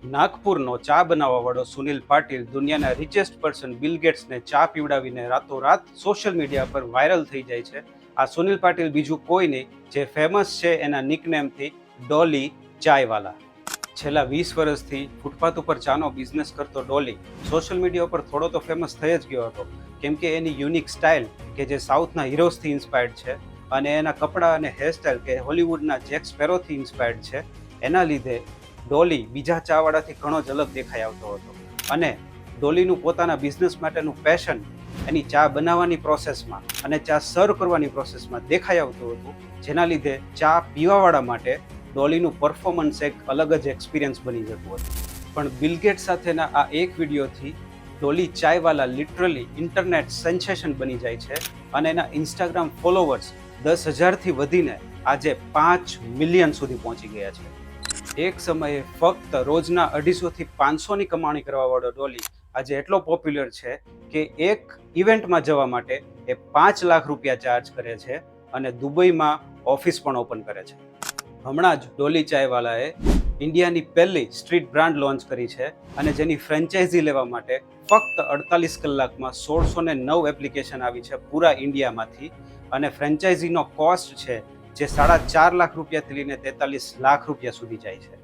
નાગપુરનો ચા બનાવવાવાળો સુનિલ પાટીલ દુનિયાના richest person bill ગેટ્સને ચા પીવડાવીને રાતોરાત સોશિયલ મીડિયા પર વાયરલ થઈ જાય છે. આ સુનિલ પાટીલ બીજું કોઈ નહીં, જે ફેમસ છે એના નિકનેમથી ડોલી ચાયવાલા. છેલ્લા 20 વર્ષથી ફૂટપાથ ઉપર ચાનો બિઝનેસ કરતો ડોલી સોશિયલ મીડિયા ઉપર થોડો તો ફેમસ થઈ જ ગયો હતો, કેમ કે એની યુનિક સ્ટાઇલ કે જે સાઉથના હીરોઝથી ઇન્સ્પાયર્ડ છે અને એના કપડાં અને હેરસ્ટાઇલ કે હોલિવૂડના જેક સ્પેરોથી ઇન્સ્પાયર્ડ છે. એના લીધે ડોલી બીજા ચાવાળાથી ઘણો જ અલગ દેખાઈ આવતો હતો. અને ડોલીનું પોતાના બિઝનેસ માટેનું પેશન એની ચા બનાવવાની પ્રોસેસમાં અને ચા સર્વ કરવાની પ્રોસેસમાં દેખાઈ આવતું હતું, જેના લીધે ચા પીવાવાળા માટે ડોલીનું પરફોર્મન્સ એક અલગ જ એક્સપિરિયન્સ બની જતું હતું. પણ બિલ ગેટ્સ સાથેના આ એક વિડીયોથી ડોલી ચાયવાલા લિટરલી ઇન્ટરનેટ સેન્સેશન બની જાય છે અને એના ઇન્સ્ટાગ્રામ ફોલોવર્સ 10,000થી વધીને આજે 5 મિલિયન સુધી પહોંચી ગયા છે. એક સમયે ફક્ત રોજના 250થી 500ની કમાણી કરવાવાળો ડોલી આજે એટલો પોપ્યુલર છે કે એક ઇવેન્ટમાં જવા માટે એ 5 લાખ રૂપિયા ચાર્જ કરે છે અને દુબઈમાં ઓફિસ પણ ઓપન કરે છે. હમણાં જ ડોલી ચાયવાલાએ ઇન્ડિયાની પહેલી સ્ટ્રીટ બ્રાન્ડ લોન્ચ કરી છે અને જેની ફ્રેન્ચાઇઝી લેવા માટે ફક્ત 48 કલાકમાં 1609 એપ્લિકેશન આવી છે પૂરા ઇન્ડિયામાંથી. અને ફ્રેન્ચાઇઝીનો કોસ્ટ છે જે 4.5 લાખ રૂપિયાથી લઈને 43 લાખ રૂપિયા સુધી જાય છે.